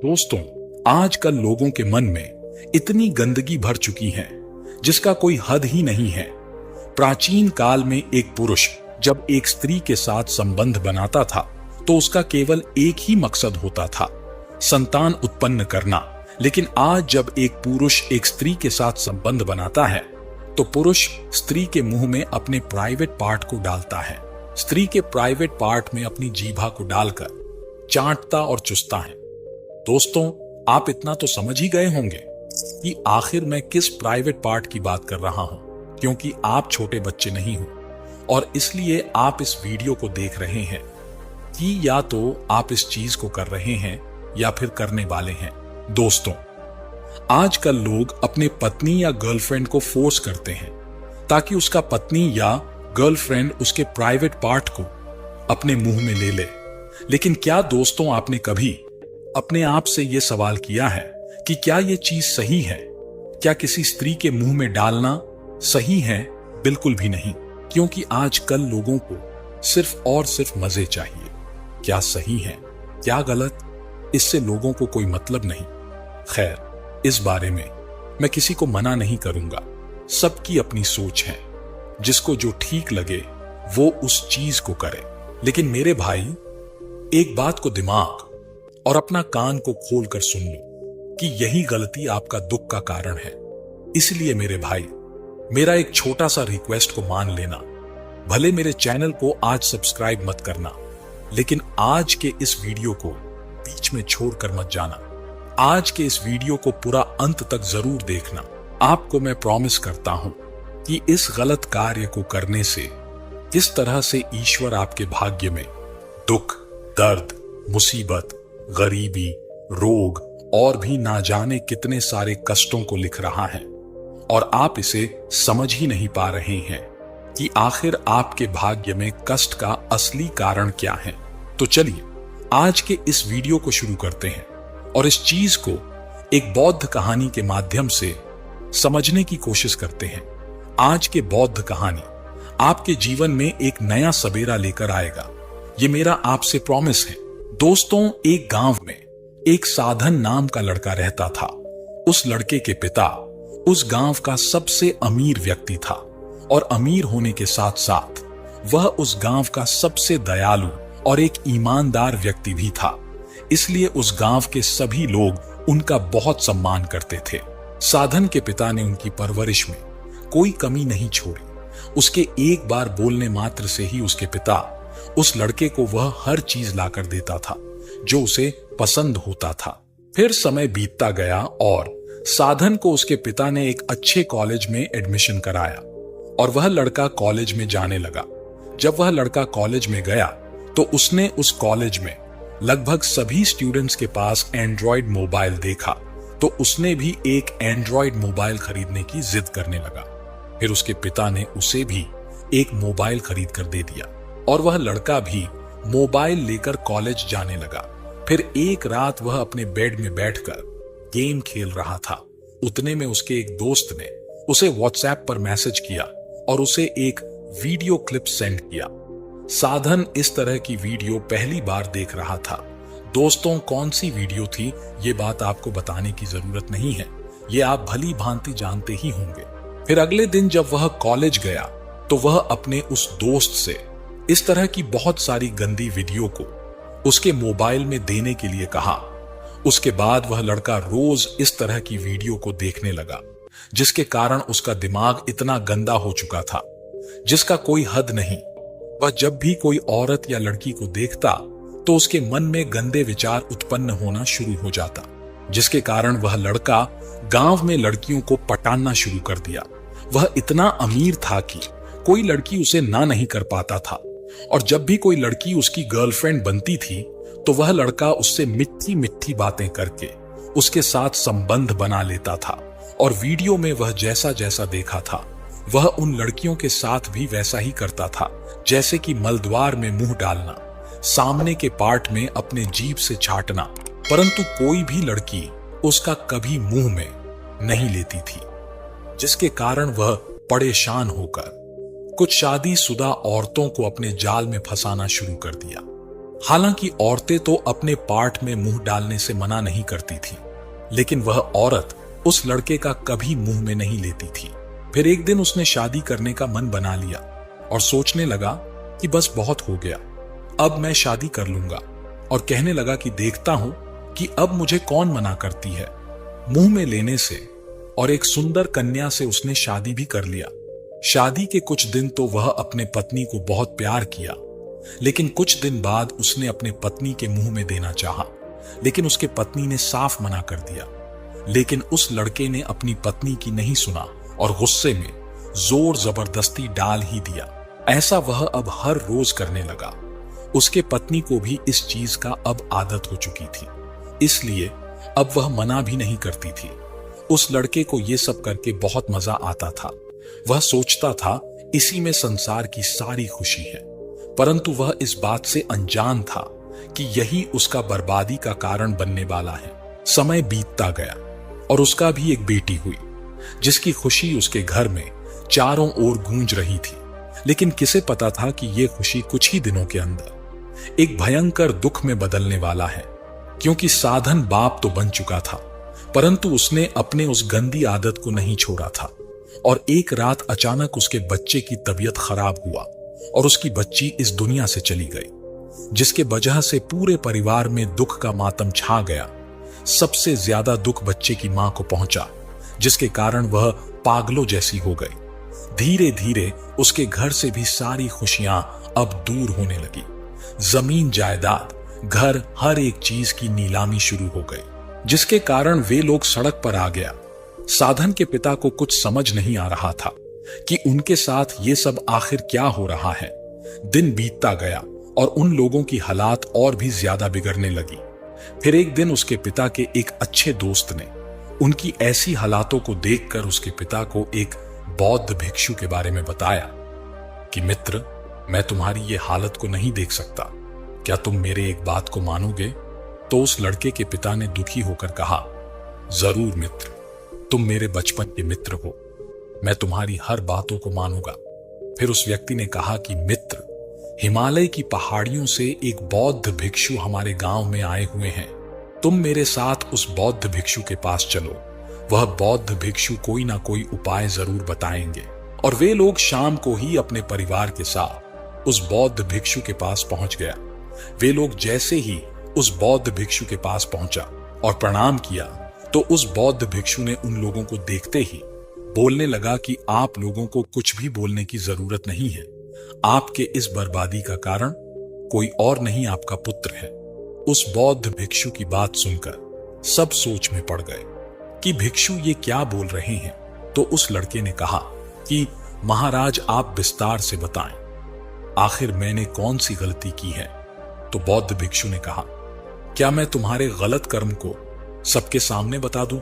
दोस्तों, आजकल लोगों के मन में इतनी गंदगी भर चुकी है जिसका कोई हद ही नहीं है। प्राचीन काल में एक पुरुष जब एक स्त्री के साथ संबंध बनाता था तो उसका केवल एक ही मकसद होता था, संतान उत्पन्न करना। लेकिन आज जब एक पुरुष एक स्त्री के साथ संबंध बनाता है तो पुरुष स्त्री के मुंह में अपने प्राइवेट पार्ट को डालता है, स्त्री के प्राइवेट पार्ट में अपनी जीभा को डालकर चाटता और चुसता है। दोस्तों, आप इतना तो समझ ही गए होंगे कि आखिर मैं किस प्राइवेट पार्ट की बात कर रहा हूं, क्योंकि आप छोटे बच्चे नहीं हो और इसलिए आप इस वीडियो को देख रहे हैं कि या तो आप इस चीज को कर रहे हैं या फिर करने वाले हैं। दोस्तों, आजकल लोग अपने पत्नी या गर्लफ्रेंड को फोर्स करते हैं ताकि उसका पत्नी या गर्लफ्रेंड उसके प्राइवेट पार्ट को अपने मुंह में ले ले। लेकिन क्या दोस्तों, आपने कभी अपने आप से यह सवाल किया है कि क्या यह चीज सही है? क्या किसी स्त्री के मुंह में डालना सही है? बिल्कुल भी नहीं, क्योंकि आजकल लोगों को सिर्फ और सिर्फ मजे चाहिए। क्या सही है, क्या गलत, इससे लोगों को कोई मतलब नहीं। खैर, इस बारे में मैं किसी को मना नहीं करूंगा, सबकी अपनी सोच है। जिसको जो ठीक लगे वो उस चीज को करे। लेकिन मेरे भाई, एक बात को दिमाग और अपना कान को खोलकर सुन लो कि यही गलती आपका दुख का कारण है। इसलिए मेरे भाई, मेरा एक छोटा सा रिक्वेस्ट को मान लेना। भले मेरे चैनल को आज सब्सक्राइब मत करना, लेकिन आज के इस वीडियो को बीच में छोड़कर मत जाना। आज के इस वीडियो को पूरा अंत तक जरूर देखना। आपको मैं प्रॉमिस करता हूं कि इस गलत कार्य को करने से किस तरह से ईश्वर आपके भाग्य में दुख, दर्द, मुसीबत, गरीबी, रोग और भी ना जाने कितने सारे कष्टों को लिख रहा है और आप इसे समझ ही नहीं पा रहे हैं कि आखिर आपके भाग्य में कष्ट का असली कारण क्या है। तो चलिए आज के इस वीडियो को शुरू करते हैं और इस चीज को एक बौद्ध कहानी के माध्यम से समझने की कोशिश करते हैं। आज के बौद्ध कहानी आपके जीवन में एक नया सवेरा लेकर आएगा, ये मेरा आपसे प्रॉमिस है। दोस्तों, एक गांव में एक साधन नाम का लड़का रहता था। उस लड़के के पिता उस गांव का सबसे अमीर व्यक्ति था और अमीर होने के साथ साथ वह उस गांव का सबसे दयालु और एक ईमानदार व्यक्ति भी था। इसलिए उस गांव के सभी लोग उनका बहुत सम्मान करते थे। साधन के पिता ने उनकी परवरिश में कोई कमी नहीं छोड़ी। उसके एक बार बोलने मात्र से ही उसके पिता उस लड़के को वह हर चीज लाकर देता था जो उसे पसंद होता था। फिर समय बीतता गया और साधन को उसके पिता ने एक अच्छे कॉलेज में एडमिशन कराया और वह लड़का कॉलेज में जाने लगा। जब वह लड़का कॉलेज में गया तो उसने उस कॉलेज में लगभग सभी स्टूडेंट्स के पास एंड्रॉयड मोबाइल देखा तो उसने भी एक एंड्रॉयड मोबाइल खरीदने की जिद करने लगा। फिर उसके पिता ने उसे भी एक मोबाइल खरीद कर दे दिया और वह लड़का भी मोबाइल लेकर कॉलेज जाने लगा। फिर एक रात वह अपने बेड में बैठकर गेम खेल रहा था। उतने में उसके एक दोस्त ने उसे व्हाट्सएप पर मैसेज किया और उसे एक वीडियो क्लिप सेंड किया। साधन इस तरह की वीडियो पहली बार देख रहा था। दोस्तों, कौन सी वीडियो थी ये बात आपको बताने की जरूरत नहीं है, ये आप भली भांति जानते ही होंगे। फिर अगले दिन जब वह कॉलेज गया तो वह अपने उस दोस्त से इस तरह की बहुत सारी गंदी वीडियो को उसके मोबाइल में देने के लिए कहा। उसके बाद वह लड़का रोज इस तरह की वीडियो को देखने लगा, जिसके कारण उसका दिमाग इतना गंदा हो चुका था जिसका कोई हद नहीं। वह जब भी कोई औरत या लड़की को देखता तो उसके मन में गंदे विचार उत्पन्न होना शुरू हो जाता, जिसके कारण वह लड़का गांव में लड़कियों को पटाना शुरू कर दिया। वह इतना अमीर था कि कोई लड़की उसे ना नहीं कर पाता था और जब भी कोई लड़की उसकी गर्लफ्रेंड बनती थी तो वह लड़का उससे मीठी मीठी बातें करके उसके साथ संबंध बना लेता था और वीडियो में वह जैसा जैसा देखा था वह उन लड़कियों के साथ भी वैसा ही करता था, जैसे कि मलद्वार में मुंह डालना, सामने के पार्ट में अपने जीभ से छाटना। परंतु कोई भी लड़की उसका कभी मुंह में नहीं लेती थी, जिसके कारण वह परेशान होकर कुछ शादीशुदा औरतों को अपने जाल में फंसाना शुरू कर दिया। हालांकि औरतें तो अपने पार्ट में मुंह डालने से मना नहीं करती थी, लेकिन वह औरत उस लड़के का कभी मुंह में नहीं लेती थी। फिर एक दिन उसने शादी करने का मन बना लिया और सोचने लगा कि बस बहुत हो गया, अब मैं शादी कर लूंगा। और कहने लगा कि देखता हूं कि अब मुझे कौन मना करती है। मुंह में लेने से और एक सुंदर कन्या से उसने शादी भी कर लिया। शादी के कुछ दिन तो वह अपने पत्नी को बहुत प्यार किया, लेकिन कुछ दिन बाद उसने अपने पत्नी के मुंह में देना चाहा, लेकिन उसके पत्नी ने साफ मना कर दिया। लेकिन उस लड़के ने अपनी पत्नी की नहीं सुना और गुस्से में जोर जबरदस्ती डाल ही दिया। ऐसा वह अब हर रोज करने लगा। उसके पत्नी को भी इस चीज का अब आदत हो चुकी थी, इसलिए अब वह मना भी नहीं करती थी। उस लड़के को यह सब करके बहुत मजा आता था। वह सोचता था इसी में संसार की सारी खुशी है, परंतु वह इस बात से अनजान था कि यही उसका बर्बादी का कारण बनने वाला है। समय बीतता गया और उसका भी एक बेटी हुई, जिसकी खुशी उसके घर में चारों ओर गूंज रही थी। लेकिन किसे पता था कि यह खुशी कुछ ही दिनों के अंदर एक भयंकर दुख में बदलने वाला है, क्योंकि साधन बाप तो बन चुका था, परंतु उसने अपने उस गंदी आदत को नहीं छोड़ा था। और एक रात अचानक उसके बच्चे की तबीयत खराब हुआ और उसकी बच्ची इस दुनिया से चली गई, जिसके वजह से पूरे परिवार में दुख का मातम छा गया। सबसे ज्यादा दुख बच्चे की मां को पहुंचा, जिसके कारण वह पागलों जैसी हो गई। धीरे धीरे उसके घर से भी सारी खुशियां अब दूर होने लगी। जमीन जायदाद, घर, हर एक चीज की नीलामी शुरू हो गई, जिसके कारण वे लोग सड़क पर आ गया। साधन के पिता को कुछ समझ नहीं आ रहा था कि उनके साथ ये सब आखिर क्या हो रहा है। दिन बीतता गया और उन लोगों की हालात और भी ज्यादा बिगड़ने लगी। फिर एक दिन उसके पिता के एक अच्छे दोस्त ने उनकी ऐसी हालातों को देखकर उसके पिता को एक बौद्ध भिक्षु के बारे में बताया कि मित्र, मैं तुम्हारी ये हालत को नहीं देख सकता, क्या तुम मेरे एक बात को मानोगे? तो उस लड़के के पिता ने दुखी होकर कहा, जरूर मित्र, तुम मेरे बचपन के मित्र हो, मैं तुम्हारी हर बातों को मानूंगा। फिर उस व्यक्ति ने कहा कि मित्र, हिमालय की पहाड़ियों से एक बौद्ध भिक्षु हमारे गांव में आए हुए हैं, तुम मेरे साथ उस बौद्ध भिक्षु के पास चलो, वह बौद्ध भिक्षु कोई ना कोई उपाय जरूर बताएंगे। और वे लोग शाम को ही अपने परिवार के साथ उस बौद्ध भिक्षु के पास पहुंच गया। वे लोग जैसे ही उस बौद्ध भिक्षु के पास पहुंचा और प्रणाम किया, तो उस बौद्ध भिक्षु ने उन लोगों को देखते ही बोलने लगा कि आप लोगों को कुछ भी बोलने की जरूरत नहीं है, आपके इस बर्बादी का कारण कोई और नहीं, आपका पुत्र है। उस बौद्ध भिक्षु की बात सुनकर सब सोच में पड़ गए कि भिक्षु ये क्या बोल रहे हैं। तो उस लड़के ने कहा कि महाराज, आप विस्तार से बताएं, आखिर मैंने कौन सी गलती की है? तो बौद्ध भिक्षु ने कहा, क्या मैं तुम्हारे गलत कर्म को सबके सामने बता दूं?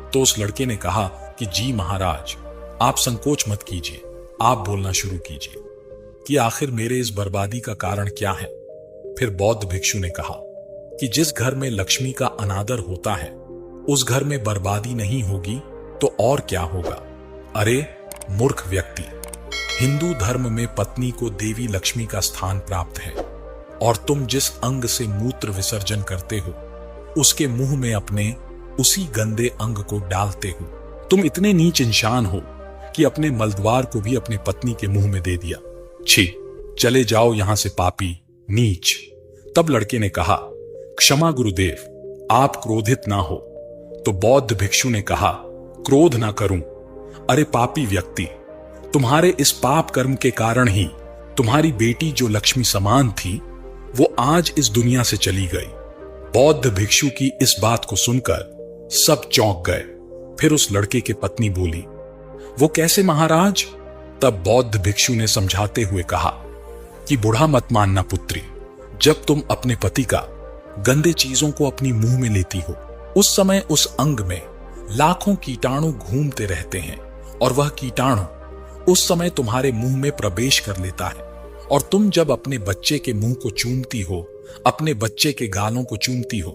तो उस लड़के ने कहा कि जी महाराज, आप संकोच मत कीजिए, आप बोलना शुरू कीजिए कि आखिर मेरे इस बर्बादी का कारण क्या है। फिर बौद्ध भिक्षु ने कहा कि जिस घर में लक्ष्मी का अनादर होता है, उस घर में बर्बादी नहीं होगी तो और क्या होगा? अरे मूर्ख व्यक्ति, हिंदू धर्म में पत्नी को देवी लक्ष्मी का स्थान प्राप्त है, और तुम जिस अंग से मूत्र विसर्जन करते हो, उसके मुंह में अपने उसी गंदे अंग को डालते हो। तुम इतने नीच इंसान हो कि अपने मलद्वार को भी अपने पत्नी के मुंह में दे दिया। छी, चले जाओ यहां से पापी, नीच। तब लड़के ने कहा, क्षमा गुरुदेव, आप क्रोधित ना हो। तो बौद्ध भिक्षु ने कहा, क्रोध ना करूं? अरे पापी व्यक्ति, तुम्हारे इस पाप कर्म के कारण ही तुम्हारी बेटी जो लक्ष्मी समान थी, वो आज इस दुनिया से चली गई। बौद्ध भिक्षु की इस बात को सुनकर सब चौंक गए। फिर उस लड़के की पत्नी बोली, वो कैसे महाराज? तब बौद्ध भिक्षु ने समझाते हुए कहा कि बूढ़ा मत मानना पुत्री, जब तुम अपने पति का गंदे चीजों को अपनी मुंह में लेती हो, उस समय उस अंग में लाखों कीटाणु घूमते रहते हैं, और वह कीटाणु उस समय तुम्हारे मुंह में प्रवेश कर लेता है। और तुम जब अपने बच्चे के मुंह को चूमती हो, अपने बच्चे के गालों को चूमती हो,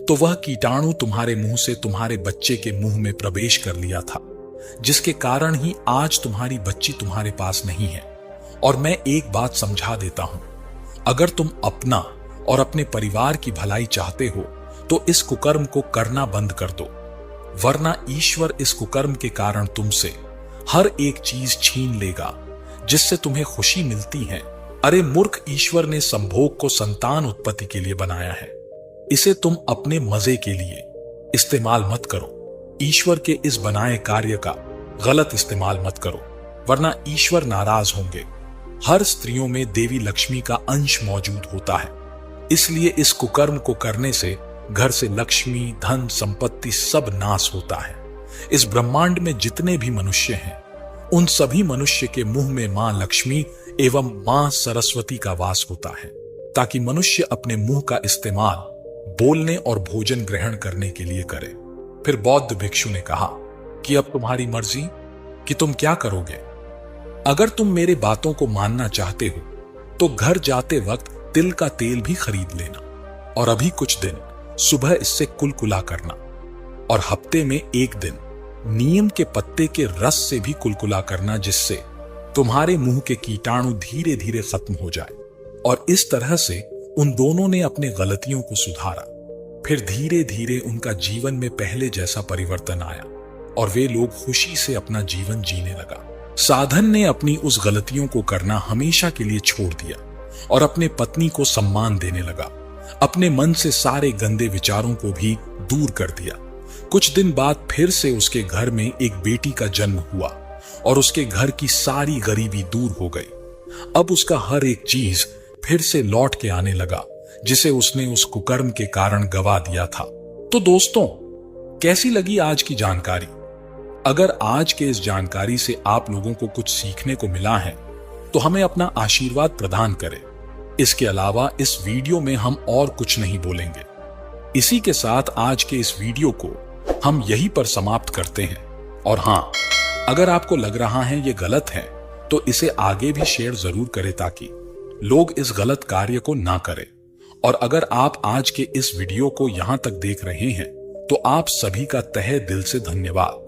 तो वह कीटाणु तुम्हारे मुंह से तुम्हारे बच्चे के मुंह में प्रवेश कर लिया था, जिसके कारण ही आज तुम्हारी बच्ची तुम्हारे पास नहीं है। और मैं एक बात समझा देता हूं, अगर तुम अपना और अपने परिवार की भलाई चाहते हो तो इस कुकर्म को करना बंद कर दो, वरना ईश्वर इस कुकर्म के कारण तुमसे हर एक चीज छीन लेगा जिससे तुम्हें खुशी मिलती है। अरे मूर्ख, ईश्वर ने संभोग को संतान उत्पत्ति के लिए बनाया है, इसे तुम अपने मजे के लिए इस्तेमाल मत करो। ईश्वर के इस बनाए कार्य का गलत इस्तेमाल मत करो, वरना ईश्वर नाराज होंगे। हर स्त्रियों में देवी लक्ष्मी का अंश मौजूद होता है, इसलिए इस कुकर्म को करने से घर से लक्ष्मी, धन, संपत्ति सब नाश होता है। इस ब्रह्मांड में जितने भी मनुष्य हैं, उन सभी मनुष्य के मुंह में मां लक्ष्मी एवं मां सरस्वती का वास होता है, ताकि मनुष्य अपने मुंह का इस्तेमाल बोलने और भोजन ग्रहण करने के लिए करे। फिर बौद्ध भिक्षु ने कहा कि अब तुम्हारी मर्जी कि तुम क्या करोगे। अगर तुम मेरे बातों को मानना चाहते हो तो घर जाते वक्त तिल का तेल भी खरीद लेना, और अभी कुछ दिन सुबह इससे कुलकुला करना, और हफ्ते में एक दिन नीम के पत्ते के रस से भी कुलकुला करना, जिससे तुम्हारे मुंह के कीटाणु धीरे धीरे खत्म हो जाए। और इस तरह से उन दोनों ने अपनी गलतियों को सुधारा। फिर धीरे धीरे उनका जीवन में पहले जैसा परिवर्तन आया और वे लोग खुशी से अपना जीवन जीने लगा। साधन ने अपनी उस गलतियों को करना हमेशा के लिए छोड़ दिया और अपने पत्नी को सम्मान देने लगा। अपने मन से सारे गंदे विचारों को भी दूर कर दिया। कुछ दिन बाद फिर से उसके घर में एक बेटी का जन्म हुआ और उसके घर की सारी गरीबी दूर हो गई। अब उसका हर एक चीज फिर से लौट के आने लगा जिसे उसने उस कुकर्म के कारण गवा दिया था। तो दोस्तों, कैसी लगी आज की जानकारी? अगर आज के इस जानकारी से आप लोगों को कुछ सीखने को मिला है तो हमें अपना आशीर्वाद प्रदान करें। इसके अलावा इस वीडियो में हम और कुछ नहीं बोलेंगे। इसी के साथ आज के इस वीडियो को हम यहीं पर समाप्त करते हैं। और हां, अगर आपको लग रहा है ये गलत है तो इसे आगे भी शेयर जरूर करें ताकि लोग इस गलत कार्य को ना करें। और अगर आप आज के इस वीडियो को यहां तक देख रहे हैं तो आप सभी का तहे दिल से धन्यवाद।